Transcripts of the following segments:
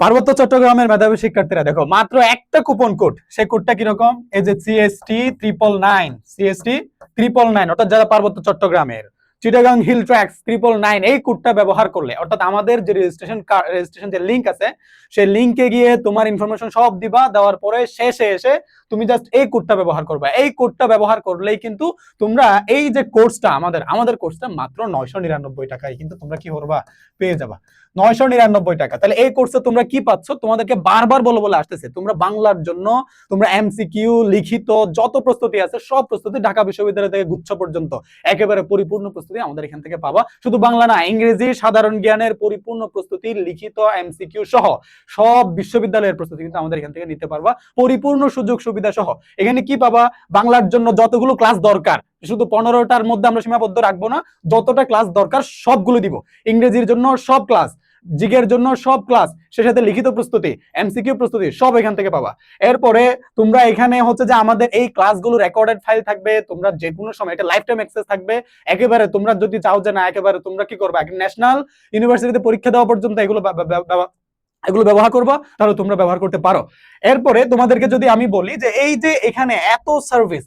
পার্বত্য চট্টগ্রামের মেধাবী শিক্ষার্থীরা দেখো, মাত্র একটা কুপন কোড। সেই কোডটা কিরকম? এই যে সিএসটি 999, সিএসটি 999, অর্থাৎ যারা পার্বত্য চট্টগ্রামের, চিটাগাং হিল ট্র্যাক্স 999, এই কোডটা ব্যবহার করলে, অর্থাৎ আমাদের যে রেজিস্ট্রেশন যে লিংক আছে, সেই লিংকে গিয়ে তোমার ইনফরমেশন সব দিবা, দেওয়ার পরে শেষে এসে তুমি জাস্ট এই কোডটা ব্যবহার করবে। এই কোডটা ব্যবহার করলেই কিন্তু তোমরা এই যে কোর্সটা, আমাদের কোর্সটা মাত্র 999 টাকায় কিন্তু তোমরা কি করবা? পেয়ে যাবা 999 টাকা। তাহলে এই কোর্সে তোমরা কি পাচ্ছ? তোমাদেরকে বারবার বলে আসতেছে, তোমরা বাংলার জন্য তোমরা এমসিকিউ, লিখিত যত প্রস্তুতি আছে সব প্রস্তুতি ঢাকা বিশ্ববিদ্যালয় থেকে গুচ্ছ পর্যন্ত একেবারে পরিপূর্ণ প্রস্তুতি আমাদের এখান থেকে পাবা। শুধু বাংলা না, ইংরেজি, সাধারণ জ্ঞানের পরিপূর্ণ প্রস্তুতি, লিখিত, এমসিকিউ সহ সব বিশ্ববিদ্যালয়ের প্রস্তুতি কিন্তু আমাদের এখান থেকে নিতে পারবা, পরিপূর্ণ সুযোগ সুবিধা সহ। এখানে কি পাবা? বাংলার জন্য যতগুলো ক্লাস দরকার, শুধু 15টার মধ্যে আমরা সীমাবদ্ধ রাখবো না, যতটা ক্লাস দরকার সবগুলো দিব। ইংরেজির জন্য সব ক্লাস, জিকের জন্য সব ক্লাস, সে সাথে লিখিত প্রস্তুতি, এমসিকিউ প্রস্তুতি সব এখান থেকে পাবা। এরপরে তোমরা এখানে হচ্ছে যে আমাদের এই ক্লাসগুলো রেকর্ডেড ফাইল থাকবে, তোমরা যে কোনো সময় এটা লাইফ টাইম অ্যাক্সেস থাকবে। একেবারে তোমরা যদি চাও যে না, একেবারে তোমরা কি করবে, ন্যাশনাল ইউনিভার্সিটিতে পরীক্ষা দেওয়া পর্যন্ত এগুলো ব্যবহার করবা, তাহলে তোমরা ব্যবহার করতে পারো। এরপরে তোমাদেরকে যদি আমি বলি যে এই যে এখানে এত সার্ভিস,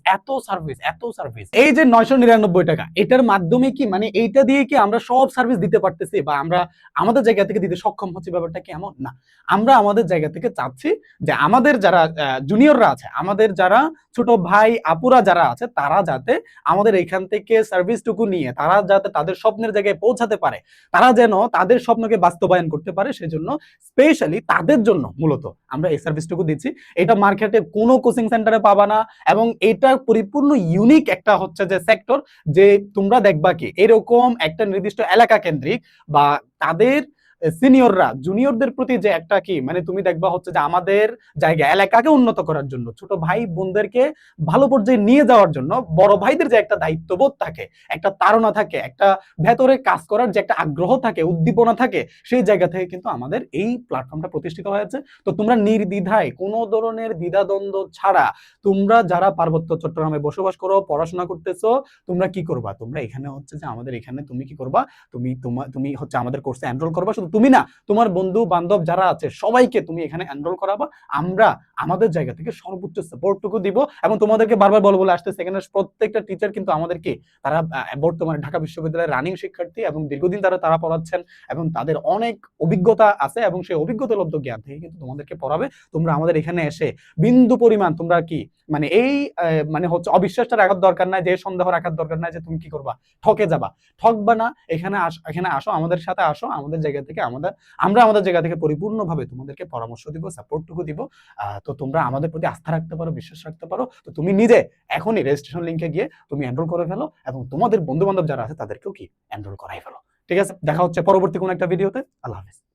এই যে 999 টাকা, এটার মাধ্যমে কি মানে এইটা দিয়ে কি আমরা সব সার্ভিস দিতে পারতেছি বা আমরা আমাদের জায়গা থেকে দিতে সক্ষম হচ্ছি? ব্যাপারটা কি এমন না। আমরা আমাদের জায়গা থেকে চাচ্ছি যে আমাদের যারা জুনিয়ররা আছে, আমাদের যারা ছোট ভাই আপুরা যারা আছে, তারা যাতে আমাদের এখান থেকে সার্ভিসটুকু নিয়ে তারা যাতে তাদের স্বপ্নের জায়গায় পৌঁছাতে পারে, তারা যেন তাদের স্বপ্নকে বাস্তবায়ন করতে পারে, সেজন্য স্পেশালি তাদের জন্য মূলত আমরা এই সার্ভিসটুকু দিচ্ছি। এটা মার্কেটে কোনো কোচিং সেন্টারে পাবা না, এবং এটা পরিপূর্ণ ইউনিক একটা হচ্ছে যে সেক্টর, যে তোমরা দেখবা কি এরকম একটা নির্দিষ্ট এলাকা কেন্দ্রিক বা তাদের সিনিয়ররা জুনিয়রদের প্রতি যে একটা কি মানে তুমি দেখবা হচ্ছে যে আমাদের জায়গা এলাকাকে উন্নত করার জন্য, ছোট ভাই বোনদেরকে ভালো পর্যায়ে নিয়ে যাওয়ার জন্য বড় ভাইদের যে একটা দায়িত্ববোধ থাকে, একটা তাড়না থাকে, একটা ভেতরে কাজ করার যে একটা আগ্রহ থাকে, উদ্দীপনা থাকে, সেই জায়গা থেকে কিন্তু আমাদের এই প্ল্যাটফর্মটা প্রতিষ্ঠিত হয়েছে। তো তোমরা নির্দ্বিধায় কোনো ধরনের দ্বিধাদ্বন্দ্ব ছাড়া, তোমরা যারা পার্বত্য চট্টগ্রামে বসবাস করো, পড়াশোনা করতেছো, তোমরা কি করবা? তোমরা এখানে হচ্ছে যে আমাদের এখানে তুমি কি করবা? তুমি হচ্ছে আমাদের কোর্সে এনরোল করবা। শুধু তুমি না, তোমার বন্ধু বান্ধব যারা আছে সবাইকে তুমি এখানে এনরোল করাবা। আমরা আমাদের জায়গা থেকে সর্বোচ্চ সাপোর্টটুকু দিব, এবং তোমাদেরকে বারবার বলে আসতেছে, এখানে প্রত্যেকটা টিচার কিন্তু আমাদেরকে, তারা বর্তমানে ঢাকা বিশ্ববিদ্যালয়ের রানিং শিক্ষার্থী এবং দীর্ঘদিন তারা পড়াচ্ছেন, এবং তাদের অনেক অভিজ্ঞতা আছে, এবং সেই অভিজ্ঞতালব্ধ জ্ঞান থেকে কিন্তু তোমাদেরকে পড়াবে। তোমরা আমাদের এখানে এসে বিন্দু পরিমাণ তোমরা কি মানে এই মানে হচ্ছে অবিশ্বাসটা রাখার দরকার নাই, যে সন্দেহ রাখার দরকার নাই যে তুমি কি করবা, ঠকে যাবা। ঠকবা না। এখানে আসো, আমাদের সাথে আসো। আমাদের জায়গা থেকে আমরা আমাদের জায়গা থেকে পরিপূর্ণভাবে তোমাদেরকে পরামর্শ দিব, সাপোর্টটুকু দিব। তো তোমরা আমাদের প্রতি আস্থা রাখতে পারো, বিশ্বাস রাখতে পারো। তো তুমি নিজে এখনই রেজিস্ট্রেশন লিংকে গিয়ে তুমি এনরোল করে ফেলো, এবং তোমাদের বন্ধু বান্ধব যারা আছে তাদেরকেও কি এনরোল করাই ফেলো। ঠিক আছে, দেখা হচ্ছে পরবর্তী কোনো একটা ভিডিওতে। আল্লাহ হাফেজ।